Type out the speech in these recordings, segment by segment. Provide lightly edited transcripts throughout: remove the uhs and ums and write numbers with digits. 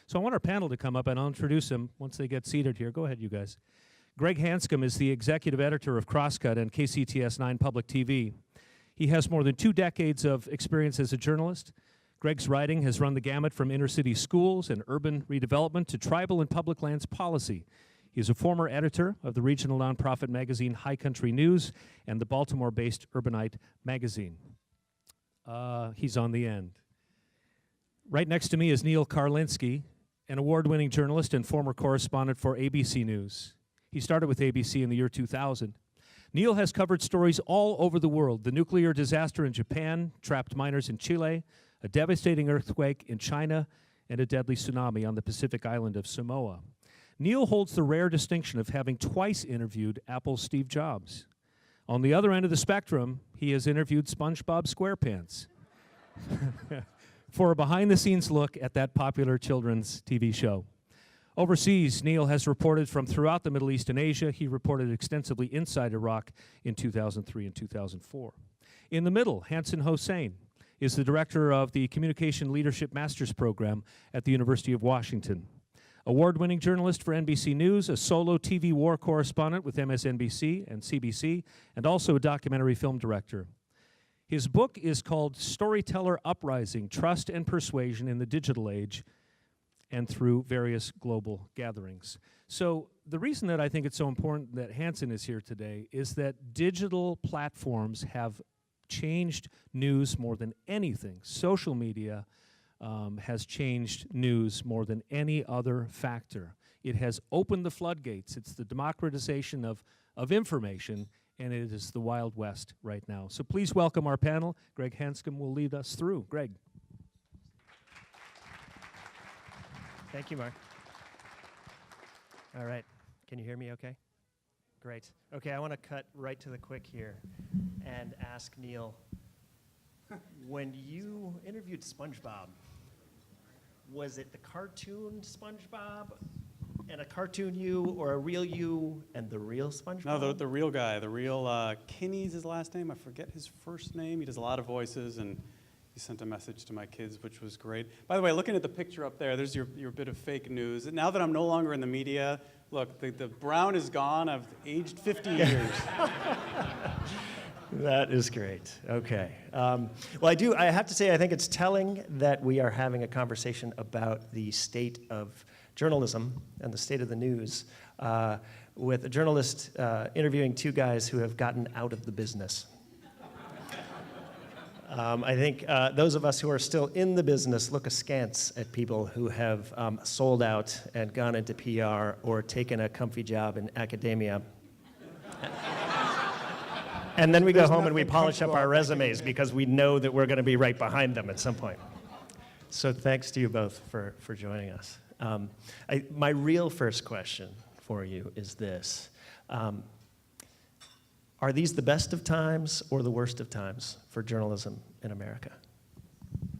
So I want our panel to come up, and I'll introduce them once they get seated here. Go ahead, you guys. Greg Hanscom is the executive editor of Crosscut and KCTS 9 Public TV. He has more than 2 decades of experience as a journalist. Greg's writing has run the gamut from inner-city schools and urban redevelopment to tribal and public lands policy. He is a former editor of the regional nonprofit magazine High Country News and the Baltimore-based Urbanite magazine. He's on the end. Right next to me is Neal Karlinsky, an award-winning journalist and former correspondent for ABC News. He started with ABC in the year 2000. Neal has covered stories all over the world: the nuclear disaster in Japan, trapped miners in Chile, a devastating earthquake in China, and a deadly tsunami on the Pacific island of Samoa. Neal holds the rare distinction of having twice interviewed Apple's Steve Jobs. On the other end of the spectrum, he has interviewed SpongeBob SquarePants for a behind-the-scenes look at that popular children's TV show. Overseas, Neal has reported from throughout the Middle East and Asia. He reported extensively inside Iraq in 2003 and 2004. In the middle, Hanson Hosein is the director of the Communication Leadership Master's Program at the University of Washington. Award-winning journalist for NBC News, a solo TV war correspondent with MSNBC and CBC, and also a documentary film director. His book is called Storyteller Uprising: Trust and Persuasion in the Digital Age and Through Various Global Gatherings. So the reason that I think it's so important that Hanson is here today is that digital platforms have changed news more than anything. Social media has changed news more than any other factor. It has opened the floodgates. It's the democratization of information, and it is the Wild West right now. So please welcome our panel. Greg Hanscom will lead us through. Greg. Thank you, Mark. All right. Can you hear me okay? Great. Okay, I want to cut right to the quick here and ask Neal, when you interviewed SpongeBob, was it the cartoon SpongeBob and a cartoon you, or a real you and the real SpongeBob? No, the real guy, the real Kinney's his last name. I forget his first name. He does a lot of voices, and he sent a message to my kids, which was great. By the way, looking at the picture up there, there's your bit of fake news. And now that I'm no longer in the media, look, the brown is gone. I've aged 50 years. That is great. Okay. Well, I have to say, I think it's telling that we are having a conversation about the state of journalism and the state of the news with a journalist interviewing 2 guys who have gotten out of the business. I think those of us who are still in the business look askance at people who have sold out and gone into PR or taken a comfy job in academia. And then we go home and we polish up our resumes because we know that we're going to be right behind them at some point. So thanks to you both for joining us. My real first question for you is this. Are these the best of times or the worst of times for journalism in America?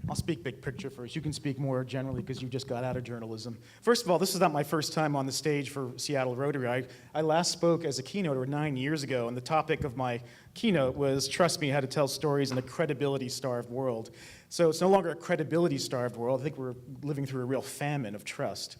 I'll speak big picture first. You can speak more generally because you just got out of journalism. First of all, this is not my first time on the stage for Seattle Rotary. I last spoke as a keynoter 9 years ago, and the topic of my keynote was, trust me, how to tell stories in a credibility-starved world. So it's no longer a credibility-starved world. I think we're living through a real famine of trust.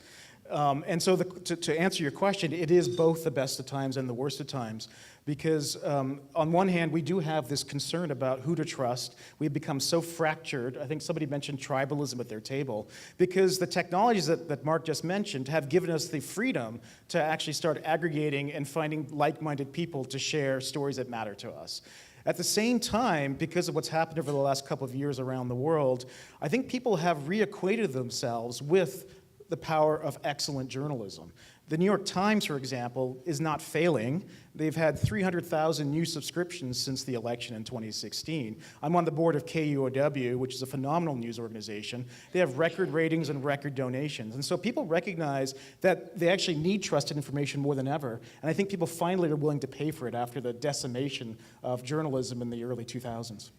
And so to answer your question, it is both the best of times and the worst of times. Because on one hand, we do have this concern about who to trust. We've become so fractured. I think somebody mentioned tribalism at their table. Because the technologies that Mark just mentioned have given us the freedom to actually start aggregating and finding like-minded people to share stories that matter to us. At the same time, because of what's happened over the last couple of years around the world, I think people have reacquainted themselves with the power of excellent journalism. The New York Times, for example, is not failing. They've had 300,000 new subscriptions since the election in 2016. I'm on the board of KUOW, which is a phenomenal news organization. They have record ratings and record donations. And so people recognize that they actually need trusted information more than ever. And I think people finally are willing to pay for it after the decimation of journalism in the early 2000s.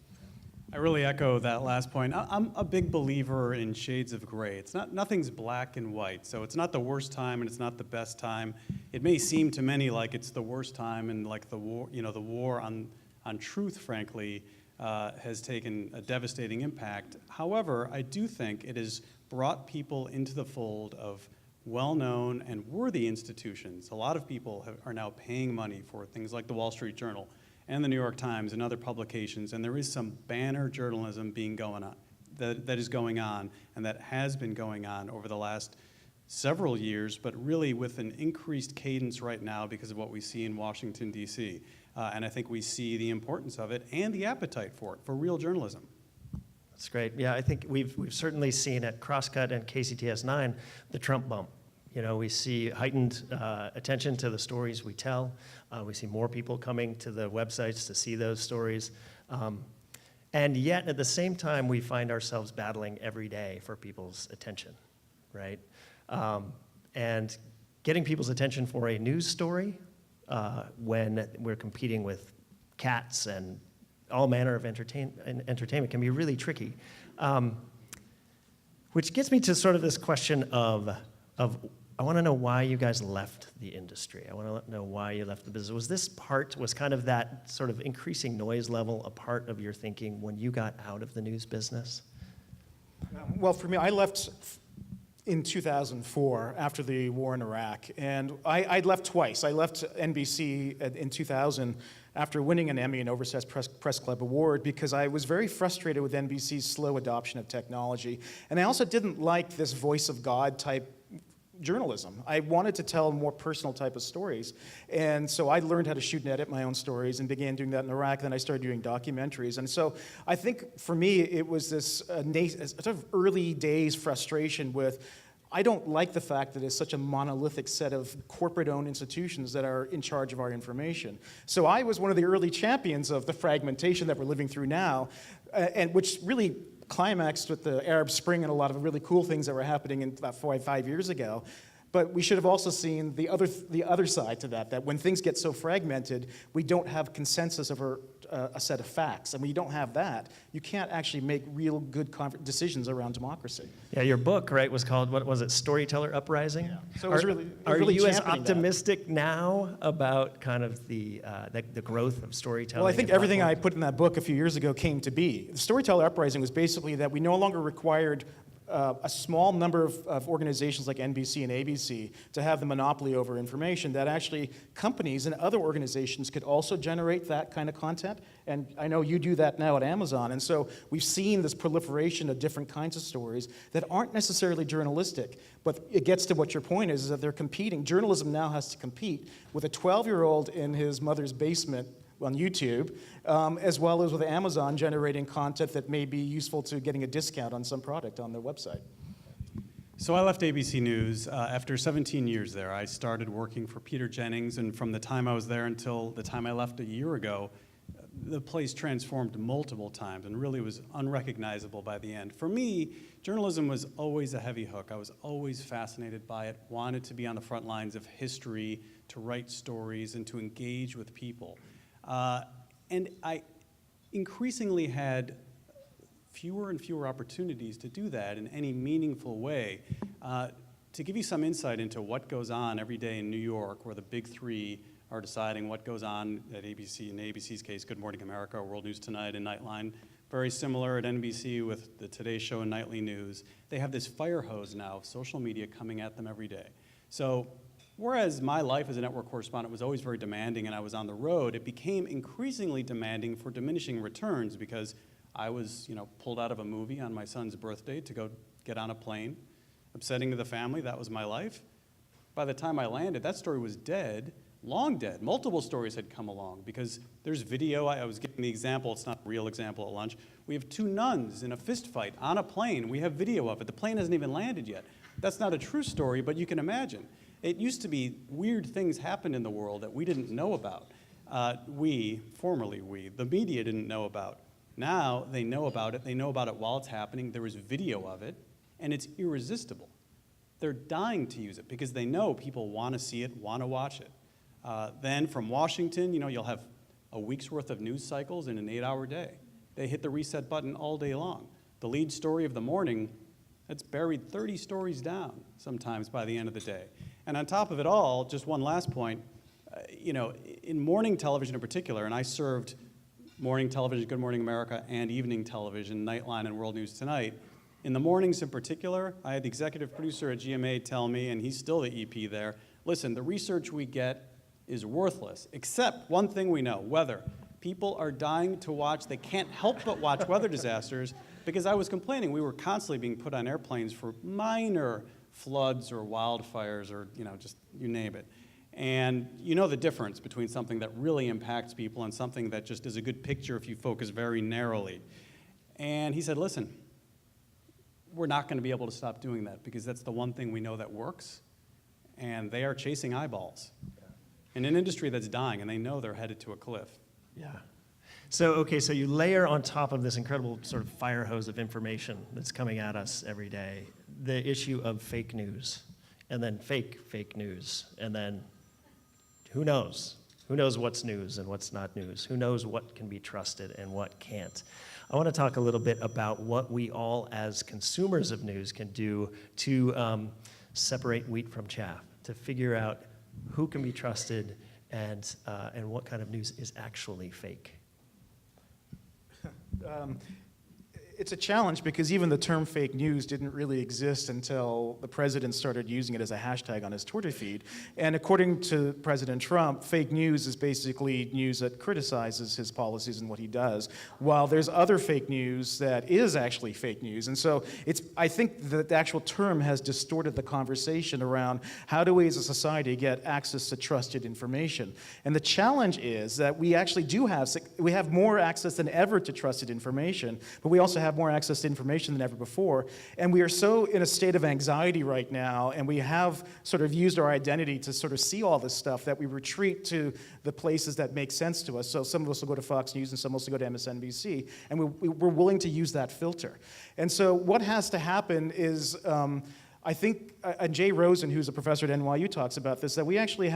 I really echo that last point. I'm a big believer in shades of gray. Nothing's black and white, so it's not the worst time and it's not the best time. It may seem to many like it's the worst time, and like the war on truth, frankly, has taken a devastating impact. However, I do think it has brought people into the fold of well-known and worthy institutions. A lot of people are now paying money for things like the Wall Street Journal and the New York Times and other publications, and there is some banner journalism that is going on, and that has been going on over the last several years, but really with an increased cadence right now because of what we see in Washington, D.C. And I think we see the importance of it and the appetite for it, for real journalism. That's great. Yeah, I think we've certainly seen at Crosscut and KCTS 9 the Trump bump. You know, we see heightened attention to the stories we tell. We see more people coming to the websites to see those stories. And yet, at the same time, we find ourselves battling every day for people's attention, right? And getting people's attention for a news story when we're competing with cats and all manner of entertainment can be really tricky. Which gets me to sort of this question of I want to know why you guys left the industry. I want to know why you left the business. Was kind of that sort of increasing noise level a part of your thinking when you got out of the news business? Well, for me, I left in 2004 after the war in Iraq, and I left twice. I left NBC in 2000 after winning an Emmy and Oversized Press Club Award because I was very frustrated with NBC's slow adoption of technology, and I also didn't like this voice of God type journalism. I wanted to tell more personal type of stories, and so I learned how to shoot and edit my own stories and began doing that in Iraq. Then I started doing documentaries, and so I think for me it was this sort of early days frustration with I don't like the fact that it's such a monolithic set of corporate-owned institutions that are in charge of our information. So I was one of the early champions of the fragmentation that we're living through now, and which really climaxed with the Arab Spring and a lot of really cool things that were happening in about 5 years ago. But we should have also seen the other side to that when things get so fragmented, we don't have consensus over a set of facts. And when you don't have that, you can't actually make real good decisions around democracy. Yeah, your book, right, was called, what was it, Storyteller Uprising? Yeah. So it was really Are you as championing optimistic now about kind of the growth of storytelling? Well, I think and everything I platforms? put in that book a few years ago came to be. The Storyteller Uprising was basically that we no longer required a small number of organizations like NBC and ABC to have the monopoly over information, that actually companies and other organizations could also generate that kind of content. And I know you do that now at Amazon. And so we've seen this proliferation of different kinds of stories that aren't necessarily journalistic. But it gets to what your point is that they're competing. Journalism now has to compete with a 12-year-old in his mother's basement on YouTube, as well as with Amazon generating content that may be useful to getting a discount on some product on their website. So I left ABC News after 17 years there. I started working for Peter Jennings, and from the time I was there until the time I left a year ago, the place transformed multiple times and really was unrecognizable by the end. For me, journalism was always a heavy hook. I was always fascinated by it, wanted to be on the front lines of history, to write stories, and to engage with people. And I increasingly had fewer and fewer opportunities to do that in any meaningful way. To give you some insight into what goes on every day in New York, where the big three are deciding what goes on at ABC, in ABC's case, Good Morning America, World News Tonight, and Nightline. Very similar at NBC with the Today Show and Nightly News. They have this fire hose now of social media coming at them every day. So whereas my life as a network correspondent was always very demanding and I was on the road, it became increasingly demanding for diminishing returns because I was, pulled out of a movie on my son's birthday to go get on a plane. Upsetting to the family, that was my life. By the time I landed, that story was dead, long dead. Multiple stories had come along because there's video. I was giving the example, it's not a real example at lunch. We have two nuns in a fist fight on a plane. We have video of it. The plane hasn't even landed yet. That's not a true story, but you can imagine. It used to be weird things happened in the world that we didn't know about. Formerly we, the media didn't know about. Now they know about it. They know about it while it's happening. There is video of it, and it's irresistible. They're dying to use it because they know people want to see it, want to watch it. Then from Washington, you'll have a week's worth of news cycles in an 8-hour day. They hit the reset button all day long. The lead story of the morning, it's buried 30 stories down sometimes by the end of the day. And on top of it all, just one last point, in morning television in particular, and I served morning television, Good Morning America, and evening television, Nightline and World News Tonight, In the mornings in particular, I had the executive producer at GMA tell me, and he's still the EP there, listen, the research we get is worthless, except one thing we know, weather. People are dying to watch, they can't help but watch weather disasters, because I was complaining we were constantly being put on airplanes for minor floods or wildfires or, just you name it. And you know the difference between something that really impacts people and something that just is a good picture if you focus very narrowly. And he said, listen, we're not going to be able to stop doing that because that's the one thing we know that works, and they are chasing eyeballs in an industry that's dying, and they know they're headed to a cliff. Yeah. So you layer on top of this incredible sort of fire hose of information that's coming at us every day, the issue of fake news, and then fake news, and then who knows? Who knows what's news and what's not news? Who knows what can be trusted and what can't? I want to talk a little bit about what we all as consumers of news can do to separate wheat from chaff, to figure out who can be trusted and what kind of news is actually fake. It's a challenge because even the term fake news didn't really exist until the president started using it as a hashtag on his Twitter feed. And according to President Trump, fake news is basically news that criticizes his policies and what he does, while there's other fake news that is actually fake news. And so I think that the actual term has distorted the conversation around how do we as a society get access to trusted information. And the challenge is that we actually we have more access than ever to trusted information, but we also have more access to information than ever before. And we are so in a state of anxiety right now, and we have sort of used our identity to sort of see all this stuff that we retreat to the places that make sense to us. So some of us will go to Fox News and some of us will go to MSNBC, and we're willing to use that filter. And so what has to happen is, I think, and Jay Rosen, who's a professor at NYU, talks about this, that we actually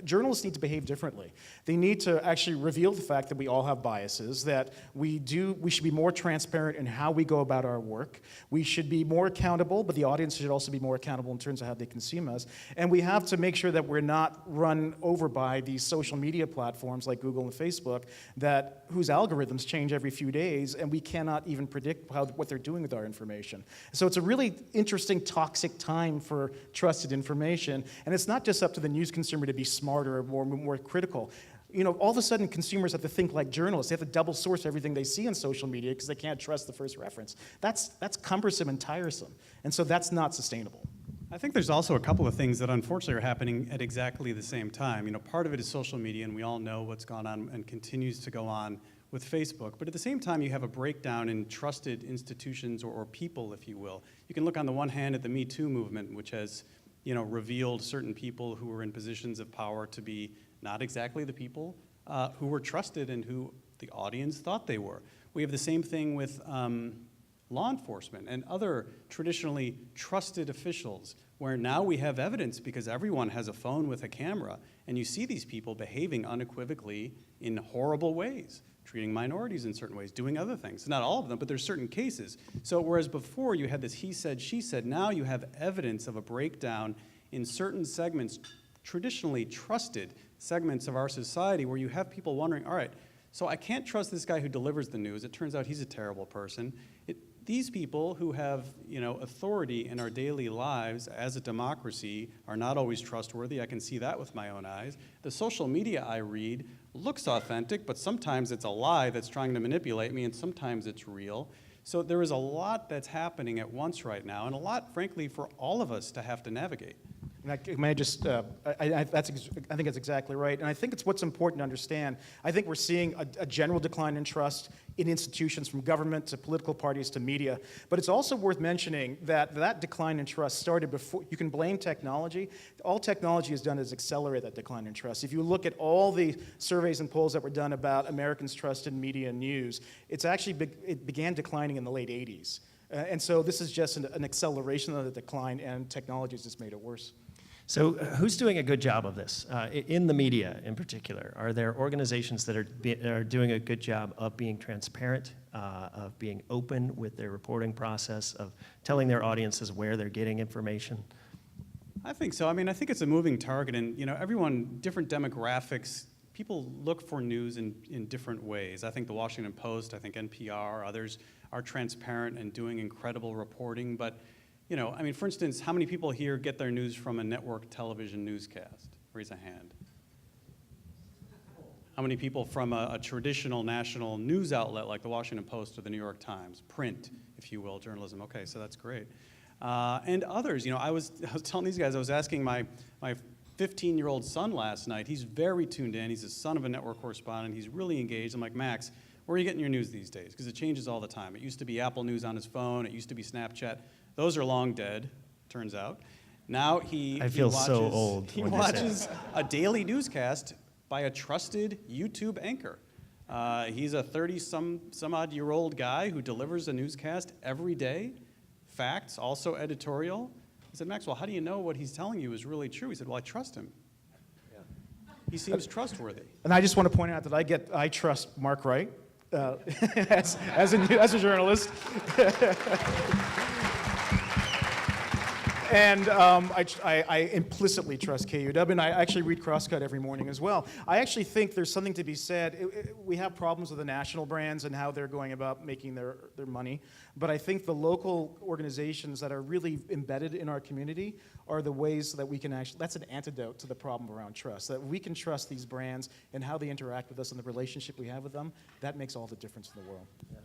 journalists need to behave differently. They need to actually reveal the fact that we all have biases, that we should be more transparent in how we go about our work. We should be more accountable, but the audience should also be more accountable in terms of how they consume us. And we have to make sure that we're not run over by these social media platforms like Google and Facebook, whose algorithms change every few days, and we cannot even predict what they're doing with our information. So it's a really interesting toxic time for trusted information, and it's not just up to the news consumer to be smarter or more critical. All of a sudden consumers have to think like journalists. They have to double source everything they see on social media because they can't trust the first reference. That's cumbersome and tiresome, and so that's not sustainable. I think there's also a couple of things that unfortunately are happening at exactly the same time. Part of it is social media, and we all know what's gone on and continues to go on with Facebook. But at the same time, you have a breakdown in trusted institutions or people, if you will. You can look on the one hand at the Me Too movement, which has revealed certain people who were in positions of power to be not exactly the people who were trusted and who the audience thought they were. We have the same thing with law enforcement and other traditionally trusted officials, where now we have evidence because everyone has a phone with a camera, and you see these people behaving unequivocally in horrible ways, treating minorities in certain ways, doing other things. Not all of them, but there's certain cases. So whereas before you had this he said, she said, now you have evidence of a breakdown in certain segments, traditionally trusted segments of our society, where you have people wondering, all right, so I can't trust this guy who delivers the news. It turns out he's a terrible person. These people who have authority in our daily lives as a democracy are not always trustworthy. I can see that with my own eyes. The social media I read looks authentic, but sometimes it's a lie that's trying to manipulate me, and sometimes it's real. So there is a lot that's happening at once right now, and a lot, frankly, for all of us to have to navigate. May I just, I think that's exactly right. And I think it's what's important to understand. I think we're seeing a general decline in trust in institutions, from government to political parties to media. But it's also worth mentioning that decline in trust started before. You can blame technology. All technology has done is accelerate that decline in trust. If you look at all the surveys and polls that were done about Americans' trust in media and news, it began declining in the late 80s. And so this is just an acceleration of the decline, and technology has just made it worse. So who's doing a good job of this, in the media in particular? Are there organizations that are doing a good job of being transparent, of being open with their reporting process, of telling their audiences where they're getting information? I think so. I mean, I think it's a moving target, and everyone, different demographics people look for news in different ways. I think the Washington Post, I think NPR, others are transparent and doing incredible reporting. But, you know, I mean, for instance, how many people here get their news from a network television newscast? Raise a hand. How many people from a traditional national news outlet like the Washington Post or the New York Times, print, if you will, journalism? Okay, so that's great. And others, you know, I was telling these guys, I was asking my 15-year-old son last night. He's very tuned in. He's the son of a network correspondent. He's really engaged. I'm like, Max, where are you getting your news these days? Because it changes all the time. It used to be Apple News on his phone. It used to be Snapchat. Those are long dead, turns out. Now he watches a daily newscast by a trusted YouTube anchor. He's a 30-some-odd-year-old guy who delivers a newscast every day, facts, also editorial. I said, Maxwell, how do you know what he's telling you is really true? He said, well, I trust him. Yeah. He seems trustworthy. And I just want to point out that I trust Mark Wright as a journalist. And I implicitly trust KUW, and I actually read Crosscut every morning as well. I actually think there's something to be said. We have problems with the national brands and how they're going about making their money, but I think the local organizations that are really embedded in our community are the ways that we can actually, that's an antidote to the problem around trust, that we can trust these brands and how they interact with us and the relationship we have with them. That makes all the difference in the world. Yeah.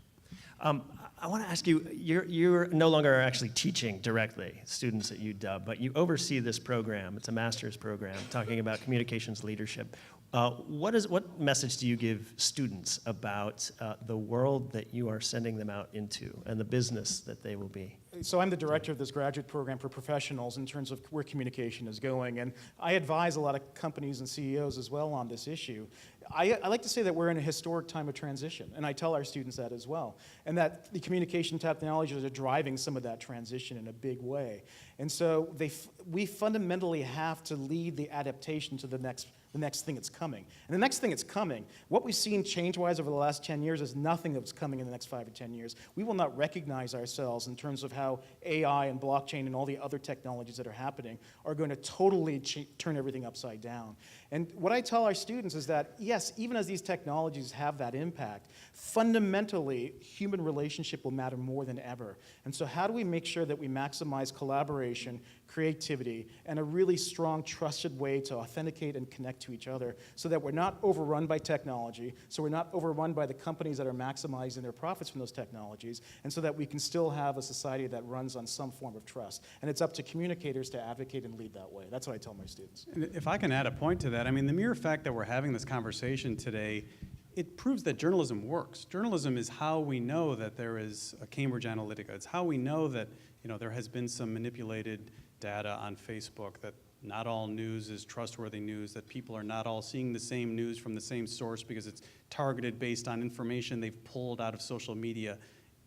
I want to ask you, you're no longer actually teaching directly students at UW, but you oversee this program. It's a master's program talking about communications leadership. What message do you give students about the world that you are sending them out into and the business that they will be? So I'm the director of this graduate program for professionals in terms of where communication is going, and I advise a lot of companies and CEOs as well on this issue. I like to say that we're in a historic time of transition, and I tell our students that as well, and that the communication technologies are driving some of that transition in a big way. And so we fundamentally have to lead the adaptation to the next thing that's coming. And the next thing that's coming, what we've seen change-wise over the last 10 years is nothing that's coming in the next 5 or 10 years. We will not recognize ourselves in terms of how AI and blockchain and all the other technologies that are happening are going to totally turn everything upside down. And what I tell our students is that, yes, even as these technologies have that impact, fundamentally, human relationship will matter more than ever. And so how do we make sure that we maximize collaboration, creativity, and a really strong, trusted way to authenticate and connect to each other so that we're not overrun by technology, so we're not overrun by the companies that are maximizing their profits from those technologies, and so that we can still have a society that runs on some form of trust. And it's up to communicators to advocate and lead that way. That's what I tell my students. And if I can add a point to that, I mean, the mere fact that we're having this conversation today, it proves that journalism works. Journalism is how we know that there is a Cambridge Analytica. It's how we know that, you know, there has been some manipulated data on Facebook, that not all news is trustworthy news, that people are not all seeing the same news from the same source because it's targeted based on information they've pulled out of social media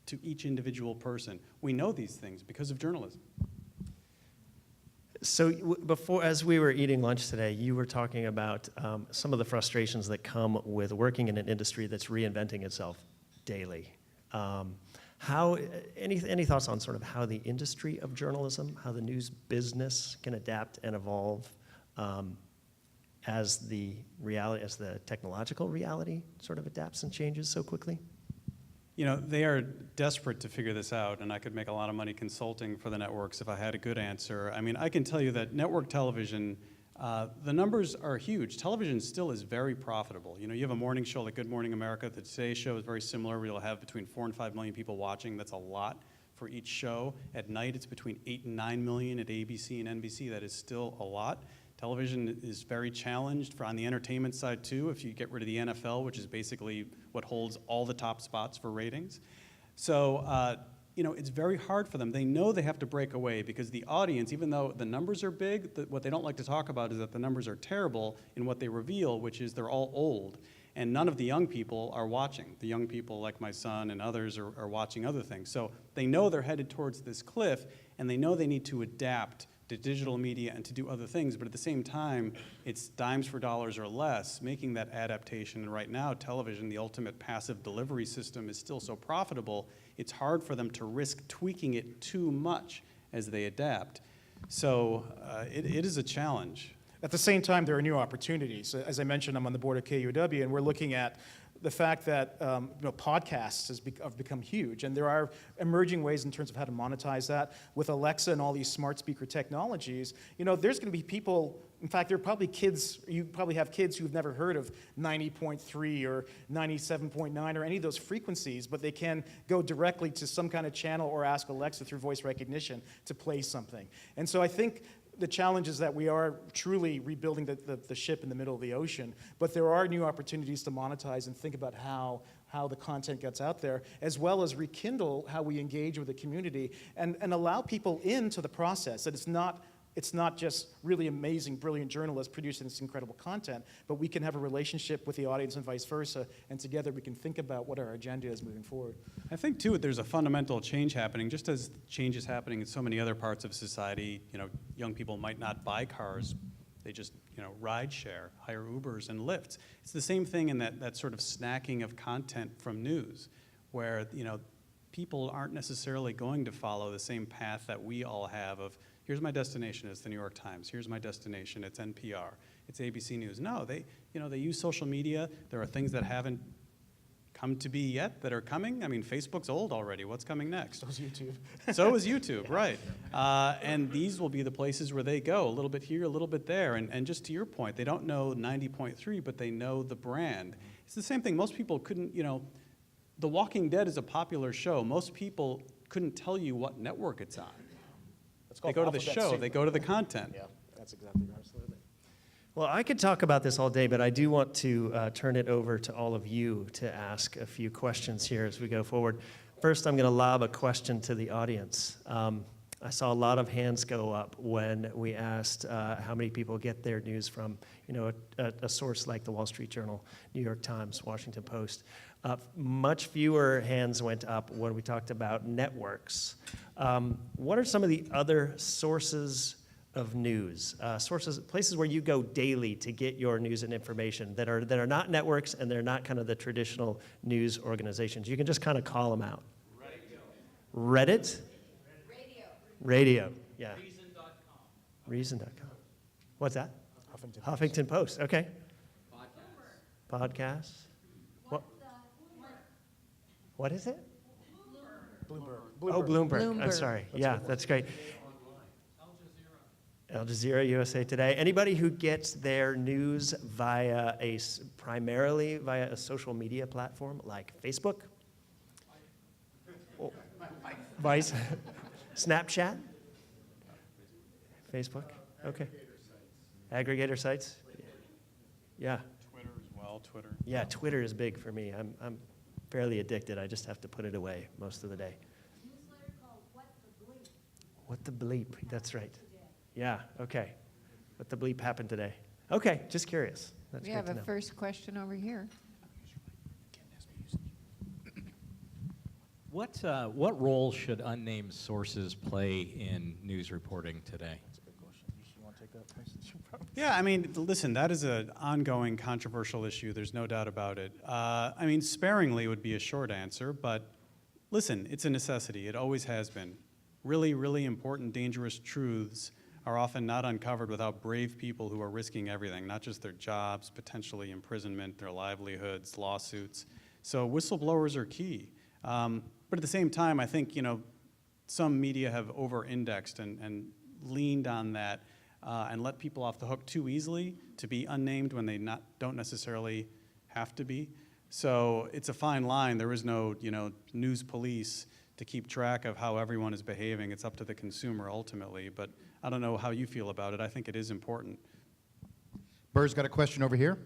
to each individual person. We know these things because of journalism. So as we were eating lunch today, you were talking about some of the frustrations that come with working in an industry that's reinventing itself daily. Any thoughts on sort of how the industry of journalism, how the news business can adapt and evolve as the technological reality sort of adapts and changes so quickly? You know, they are desperate to figure this out, and I could make a lot of money consulting for the networks if I had a good answer. I mean, I can tell you that network television, the numbers are huge. Television still is very profitable. You know, you have a morning show like Good Morning America. The Today Show is very similar. We'll have between 4 and 5 million people watching. That's a lot for each show. At night, it's between 8 and 9 million at ABC and NBC. That is still a lot. Television is very challenged on the entertainment side too, if you get rid of the NFL, which is basically what holds all the top spots for ratings. So, you know, it's very hard for them. They know they have to break away because the audience, even though the numbers are big, what they don't like to talk about is that the numbers are terrible in what they reveal, which is they're all old. And none of the young people are watching. The young people, like my son and others, are watching other things. So they know they're headed towards this cliff, and they know they need to adapt to digital media and to do other things, but at the same time, it's dimes for dollars or less, making that adaptation. And right now, television, the ultimate passive delivery system, is still so profitable, it's hard for them to risk tweaking it too much as they adapt. So it is a challenge. At the same time, there are new opportunities. As I mentioned, I'm on the board of KUW, and we're looking at the fact that podcasts have become huge, and there are emerging ways in terms of how to monetize that. With Alexa and all these smart speaker technologies, there's going to be people, in fact, there are probably kids, you probably have kids who've never heard of 90.3 or 97.9 or any of those frequencies, but they can go directly to some kind of channel or ask Alexa through voice recognition to play something. And so I think the challenge is that we are truly rebuilding the ship in the middle of the ocean, but there are new opportunities to monetize and think about how the content gets out there, as well as rekindle how we engage with the community and allow people into the process, that it's not just really amazing, brilliant journalists producing this incredible content, but we can have a relationship with the audience and vice versa, and together we can think about what our agenda is moving forward. I think, too, there's a fundamental change happening, just as change is happening in so many other parts of society. Young people might not buy cars. They just, ride share, hire Ubers and Lyfts. It's the same thing in that sort of snacking of content from news, where, people aren't necessarily going to follow the same path that we all have of, here's my destination, it's the New York Times. Here's my destination, it's NPR. It's ABC News. No, they use social media. There are things that haven't come to be yet that are coming. I mean, Facebook's old already. What's coming next? So is YouTube. So is YouTube, right. And these will be the places where they go, a little bit here, a little bit there. And just to your point, they don't know 90.3, but they know the brand. It's the same thing. Most people couldn't, The Walking Dead is a popular show. Most people couldn't tell you what network it's on. They go to the show, they go to the content. Yeah, that's exactly right. Absolutely. Well, I could talk about this all day, but I do want to turn it over to all of you to ask a few questions here as we go forward. First, I'm going to lob a question to the audience. I saw a lot of hands go up when we asked how many people get their news from, a source like the Wall Street Journal, New York Times, Washington Post. Much fewer hands went up when we talked about networks. What are some of the other sources of news, places where you go daily to get your news and information that are not networks and they're not kind of the traditional news organizations? You can just kind of call them out. Reddit? Radio, yeah. Reason.com. Reason.com. What's that? Huffington Post, okay. Podcasts. What is it? Bloomberg. Oh, Bloomberg. I'm Bloomberg. sorry. Yeah, that's great. Al Jazeera, USA Today. Anybody who gets their news primarily via a social media platform like Facebook? Vice? Snapchat? Facebook? Okay. Aggregator sites? Yeah. Twitter as well, Twitter. Yeah, Twitter is big for me. I'm fairly addicted. I just have to put it away most of the day. Newsletter called What the Bleep. What the bleep? That's right. Yeah, okay. What the bleep happened today? Okay, just curious. That's We great have to a know. first question over here. What role should unnamed sources play in news reporting today? That's a good question. You want to take that? Yeah, I mean, listen, that is an ongoing controversial issue. There's no doubt about it. I mean, sparingly would be a short answer, but listen, it's a necessity. It always has been. Really, really important, dangerous truths are often not uncovered without brave people who are risking everything, not just their jobs, potentially imprisonment, their livelihoods, lawsuits. So whistleblowers are key. But at the same time, I think, some media have over-indexed and leaned on that and let people off the hook too easily to be unnamed when they don't necessarily have to be. So it's a fine line. There is no, news police to keep track of how everyone is behaving. It's up to the consumer ultimately. But I don't know how you feel about it. I think it is important. Burr's got a question over here.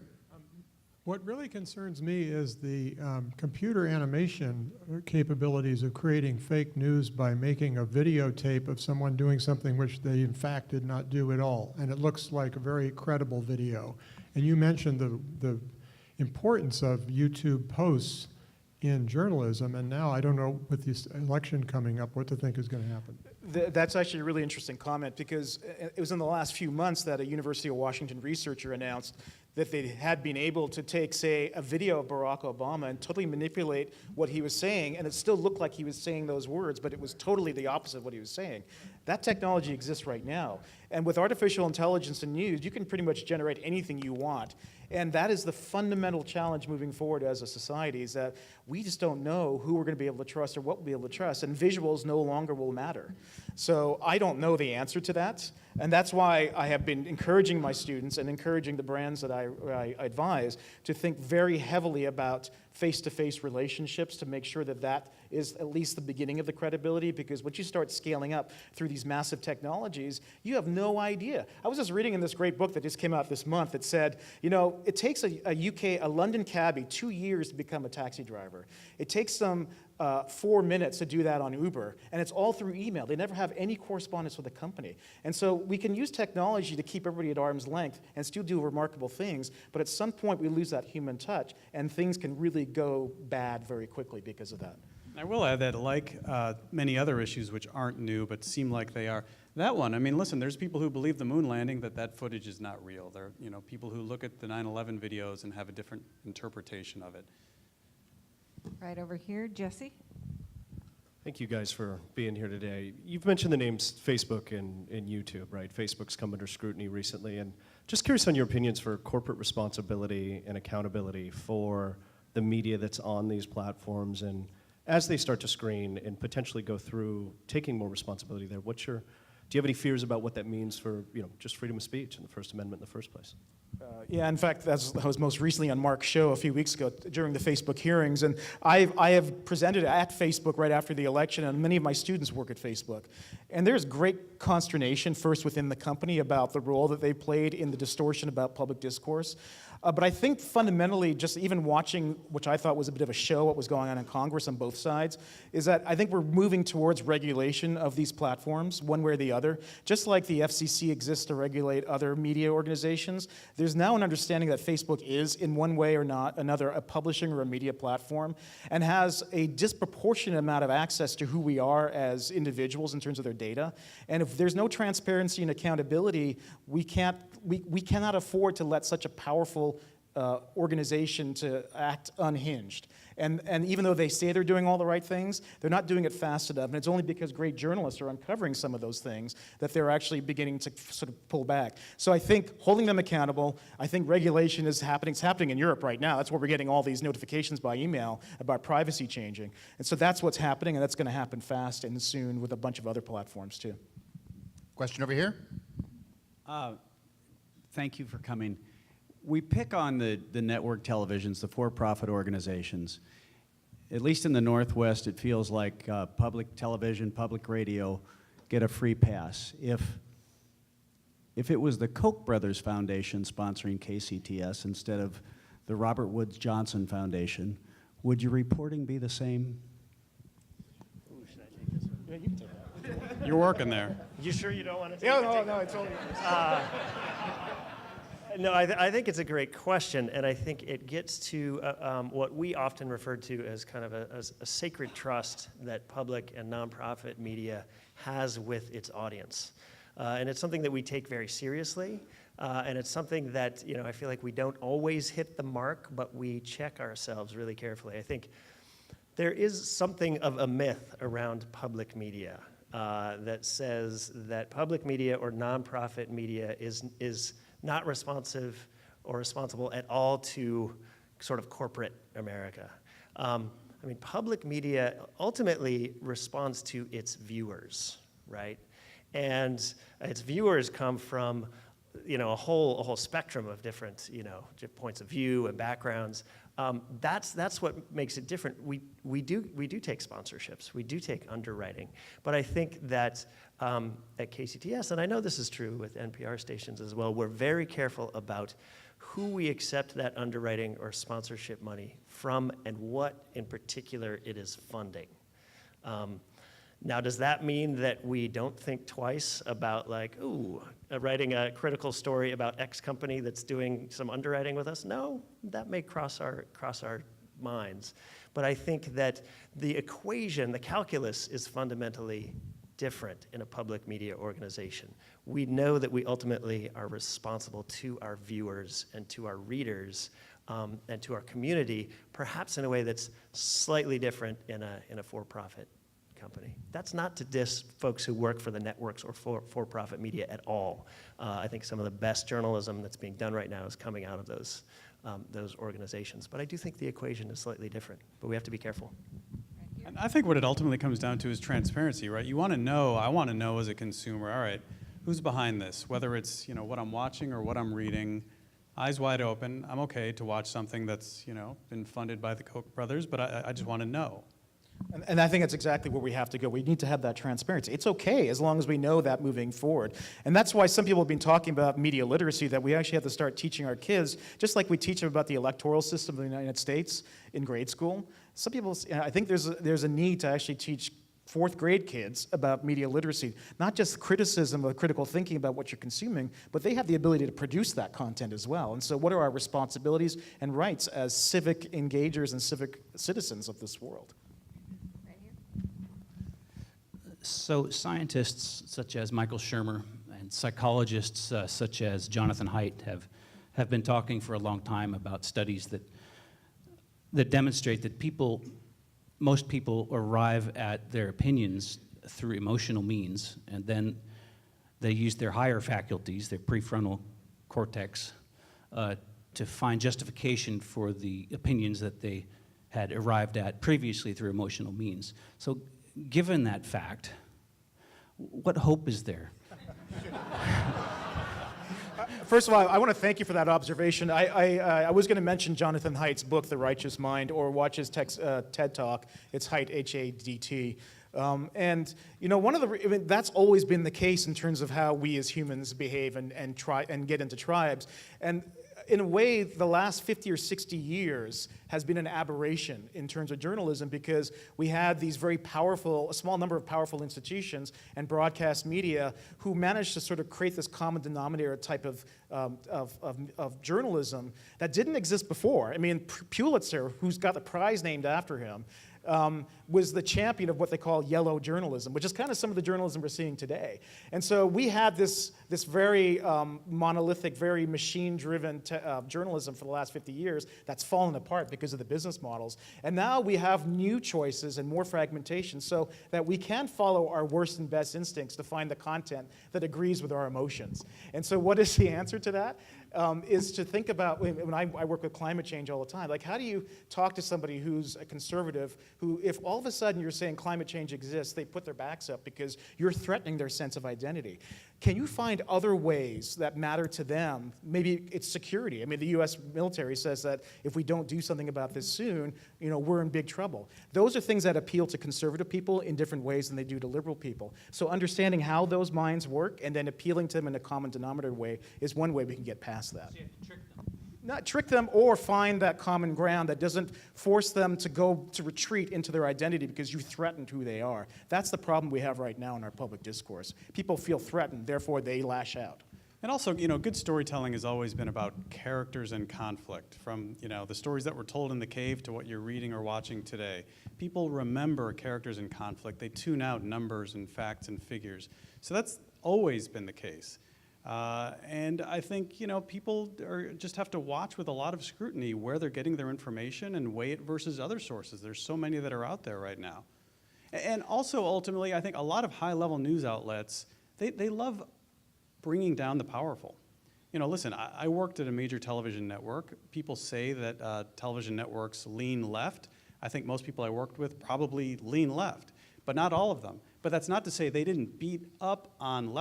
What really concerns me is the computer animation capabilities of creating fake news by making a videotape of someone doing something which they in fact did not do at all. And it looks like a very credible video. And you mentioned the importance of YouTube posts in journalism, and now I don't know with this election coming up what to think is going to happen. That's actually a really interesting comment, because it was in the last few months that a University of Washington researcher announced that they had been able to take, say, a video of Barack Obama and totally manipulate what he was saying, and it still looked like he was saying those words, but it was totally the opposite of what he was saying. That technology exists right now. And with artificial intelligence and news, you can pretty much generate anything you want. And that is the fundamental challenge moving forward as a society, is that we just don't know who we're going to be able to trust or what we'll be able to trust, and visuals no longer will matter. So I don't know the answer to that, and that's why I have been encouraging my students and encouraging the brands that I advise to think very heavily about face-to-face relationships to make sure that that is at least the beginning of the credibility, because once you start scaling up through these massive technologies, you have no idea. I was just reading in this great book that just came out this month that said, you know, it takes a London cabbie 2 years to become a taxi driver. It takes them 4 minutes to do that on Uber, and it's all through email. They never have any correspondence with the company. And so we can use technology to keep everybody at arm's length and still do remarkable things, but at some point we lose that human touch, and things can really go bad very quickly because of that. I will add that, like many other issues which aren't new but seem like they are, that one, I mean, listen, there's people who believe the moon landing, that footage is not real. There are, you know, people who look at the 9/11 videos and have a different interpretation of it. Right over here, Jesse. Thank you guys for being here today. You've mentioned the names Facebook and YouTube, right? Facebook's come under scrutiny recently, and just curious on your opinions for corporate responsibility and accountability for the media that's on these platforms, and as they start to screen and potentially go through taking more responsibility there, do you have any fears about what that means for, you know, just freedom of speech and the First Amendment in the first place? Yeah, in fact, I was most recently on Mark's show a few weeks ago during the Facebook hearings, and I have presented at Facebook right after the election, and many of my students work at Facebook. And there's great consternation first within the company about the role that they played in the distortion about public discourse. But I think fundamentally, just even watching, which I thought was a bit of a show, what was going on in Congress on both sides, is that I think we're moving towards regulation of these platforms, one way or the other. Just like the FCC exists to regulate other media organizations, there's now an understanding that Facebook is, in one way or not another, a publishing or a media platform, and has a disproportionate amount of access to who we are as individuals in terms of their data. And if there's no transparency and accountability, we cannot afford to let such a powerful organization to act unhinged. And even though they say they're doing all the right things, they're not doing it fast enough. And it's only because great journalists are uncovering some of those things that they're actually beginning to sort of pull back. So I think holding them accountable, I think regulation is happening. It's happening in Europe right now. That's where we're getting all these notifications by email about privacy changing. And so that's what's happening, and that's going to happen fast and soon with a bunch of other platforms too. Question over here. Thank you for coming. We pick on the network televisions, the for-profit organizations. At least in the Northwest, it feels like public television, public radio get a free pass. If it was the Koch brothers Foundation sponsoring KCTS instead of the Robert Woods Johnson Foundation, would your reporting be the same? Ooh, should I take this one? Yeah, you can take that. You're working there. You sure you don't want to take Yeah, it? no, it's only. No, I think it's a great question, and I think it gets to what we often refer to as kind of a sacred trust that public and nonprofit media has with its audience. And it's something that we take very seriously, and it's something that, you know, I feel like we don't always hit the mark, but we check ourselves really carefully. I think there is something of a myth around public media that says that public media or nonprofit media is not responsive or responsible at all to sort of corporate America. I mean, public media ultimately responds to its viewers, right? And its viewers come from, you know, a whole spectrum of different, you know, points of view and backgrounds. That's what makes it different. We do take sponsorships, we do take underwriting, but I think that at KCTS, and I know this is true with NPR stations as well, we're very careful about who we accept that underwriting or sponsorship money from and what in particular it is funding. Now, does that mean that we don't think twice about, like, ooh, writing a critical story about X company that's doing some underwriting with us? No, that may cross our minds. But I think that the equation, the calculus, is fundamentally different in a public media organization. We know that we ultimately are responsible to our viewers and to our readers and to our community, perhaps in a way that's slightly different in a for-profit company. That's not to diss folks who work for the networks or for-profit media at all. I think some of the best journalism that's being done right now is coming out of those organizations. But I do think the equation is slightly different, but we have to be careful. And I think what it ultimately comes down to is transparency, right? You want to know, I want to know as a consumer, all right, who's behind this? Whether it's, what I'm watching or what I'm reading, eyes wide open. I'm okay to watch something that's, been funded by the Koch brothers, but I just want to know. And I think that's exactly where we have to go. We need to have that transparency. It's okay as long as we know that moving forward. And that's why some people have been talking about media literacy, that we actually have to start teaching our kids, just like we teach them about the electoral system of the United States in grade school. Some people, I think there's a need to actually teach fourth grade kids about media literacy, not just criticism or critical thinking about what you're consuming, but they have the ability to produce that content as well. And so what are our responsibilities and rights as civic engagers and civic citizens of this world? So scientists such as Michael Shermer and psychologists such as Jonathan Haidt have been talking for a long time about studies that demonstrate that most people arrive at their opinions through emotional means, and then they use their higher faculties, their prefrontal cortex, to find justification for the opinions that they had arrived at previously through emotional means. So given that fact, what hope is there? First of all, I want to thank you for that observation. I was going to mention Jonathan Haidt's book, The Righteous Mind, or watch his TED Talk. It's Haidt, H-A-D-T. And that's always been the case in terms of how we as humans behave and try and get into tribes. And in a way, the last 50 or 60 years has been an aberration in terms of journalism, because we had these very powerful, a small number of powerful institutions and broadcast media who managed to sort of create this common denominator type of journalism that didn't exist before. I mean, Pulitzer, who's got the prize named after him, was the champion of what they call yellow journalism, which is kind of some of the journalism we're seeing today. And so we had this very monolithic, very machine-driven journalism for the last 50 years that's fallen apart because of the business models. And now we have new choices and more fragmentation so that we can follow our worst and best instincts to find the content that agrees with our emotions. And so what is the answer to that? Is to think about, when I work with climate change all the time, like, how do you talk to somebody who's a conservative who, if all of a sudden you're saying climate change exists, they put their backs up because you're threatening their sense of identity? Can you find other ways that matter to them? Maybe it's security. I mean, the U.S. military says that if we don't do something about this soon, we're in big trouble. Those are things that appeal to conservative people in different ways than they do to liberal people. So understanding how those minds work and then appealing to them in a common denominator way is one way we can get past that. So you have to trick them. Not trick them, or find that common ground that doesn't force them to retreat into their identity because you threatened who they are. That's the problem we have right now in our public discourse. People feel threatened, therefore they lash out. And also, good storytelling has always been about characters and conflict, from, the stories that were told in the cave to what you're reading or watching today. People remember characters and conflict. They tune out numbers and facts and figures. So that's always been the case. And I think, people just have to watch with a lot of scrutiny where they're getting their information and weigh it versus other sources. There's so many that are out there right now. And also, ultimately, I think a lot of high-level news outlets, they love bringing down the powerful. Listen, I worked at a major television network. People say that television networks lean left. I think most people I worked with probably lean left, but not all of them. But that's not to say they didn't beat up on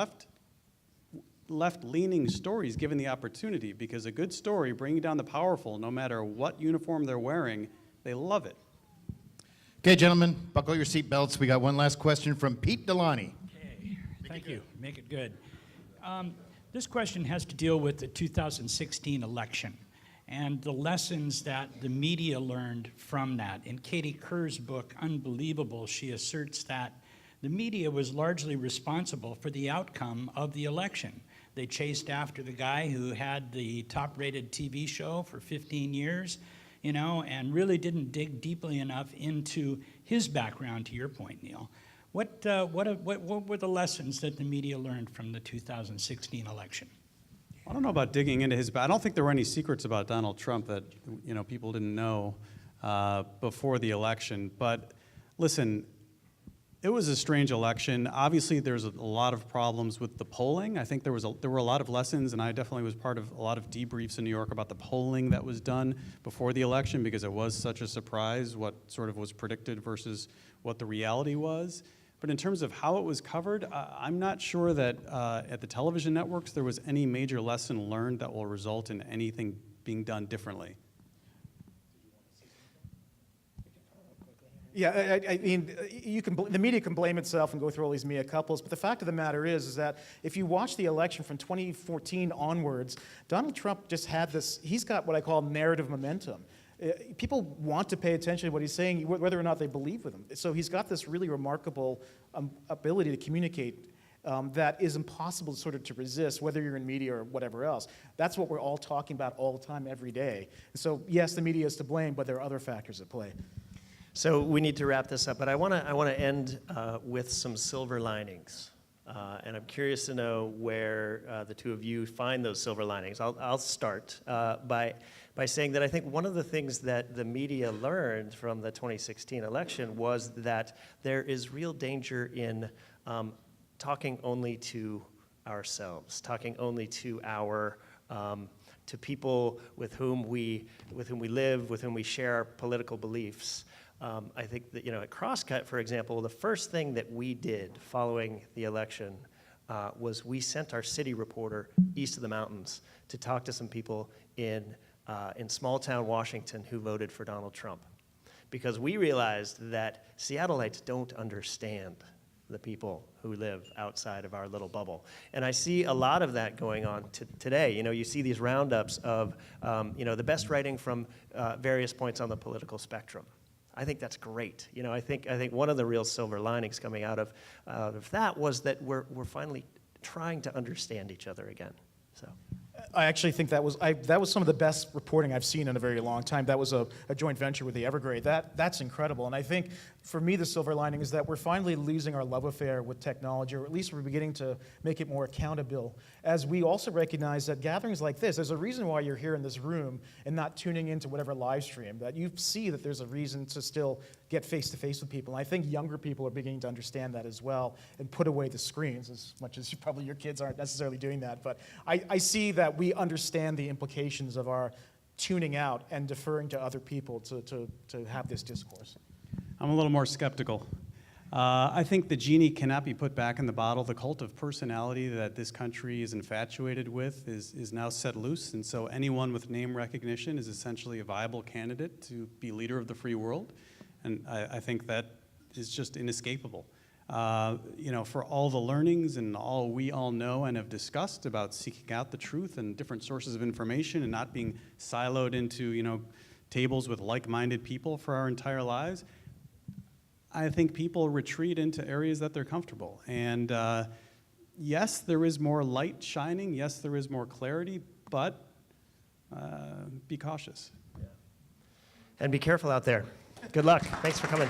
left-leaning stories given the opportunity, because a good story bringing down the powerful, no matter what uniform they're wearing, they love it. Okay, gentlemen, buckle your seatbelts. We got one last question from Pete Delaney. Okay, thank you. Make it good. This question has to deal with the 2016 election and the lessons that the media learned from that. In Katie Kerr's book, Unbelievable, she asserts that the media was largely responsible for the outcome of the election. They chased after the guy who had the top-rated TV show for 15 years, and really didn't dig deeply enough into his background, to your point, Neal. What were the lessons that the media learned from the 2016 election? I don't know about digging into his, but I don't think there were any secrets about Donald Trump that people didn't know before the election. But listen, it was a strange election. Obviously, there's a lot of problems with the polling. I think there were a lot of lessons, and I definitely was part of a lot of debriefs in New York about the polling that was done before the election, because it was such a surprise what sort of was predicted versus what the reality was. But in terms of how it was covered, I'm not sure that at the television networks there was any major lesson learned that will result in anything being done differently. Yeah, I mean, the media can blame itself and go through all these mea culpas, but the fact of the matter is that if you watch the election from 2014 onwards, Donald Trump just had this, he's got what I call narrative momentum. People want to pay attention to what he's saying, whether or not they believe with him. So he's got this really remarkable ability to communicate that is impossible sort of to resist, whether you're in media or whatever else. That's what we're all talking about all the time, every day. So yes, the media is to blame, but there are other factors at play. So we need to wrap this up, but I want to end with some silver linings. And I'm curious to know where the two of you find those silver linings. I'll start by saying that I think one of the things that the media learned from the 2016 election was that there is real danger in talking only to ourselves, talking only to our to people with whom we live, with whom we share our political beliefs. I think that, at Crosscut, for example, the first thing that we did following the election was we sent our city reporter east of the mountains to talk to some people in small town Washington who voted for Donald Trump. Because we realized that Seattleites don't understand the people who live outside of our little bubble. And I see a lot of that going on today. You see these roundups of, the best writing from various points on the political spectrum. I think that's great. I think one of the real silver linings coming out of that was that we're finally trying to understand each other again. So. I actually think that was some of the best reporting I've seen in a very long time. That was a joint venture with the Evergrade. That's incredible. And I think for me the silver lining is that we're finally losing our love affair with technology, or at least we're beginning to make it more accountable. As we also recognize that gatherings like this, there's a reason why you're here in this room and not tuning into whatever live stream, that you see that there's a reason to still get face-to-face with people. And I think younger people are beginning to understand that as well and put away the screens, as much as probably your kids aren't necessarily doing that. But I see that we understand the implications of our tuning out and deferring to other people to have this discourse. I'm a little more skeptical. I think the genie cannot be put back in the bottle. The cult of personality that this country is infatuated with is now set loose, and so anyone with name recognition is essentially a viable candidate to be leader of the free world, and I think that is just inescapable. For all the learnings and all we all know and have discussed about seeking out the truth and different sources of information and not being siloed into, tables with like-minded people for our entire lives, I think people retreat into areas that they're comfortable. And yes, there is more light shining. Yes, there is more clarity, but be cautious. Yeah. And be careful out there. Good luck. Thanks for coming.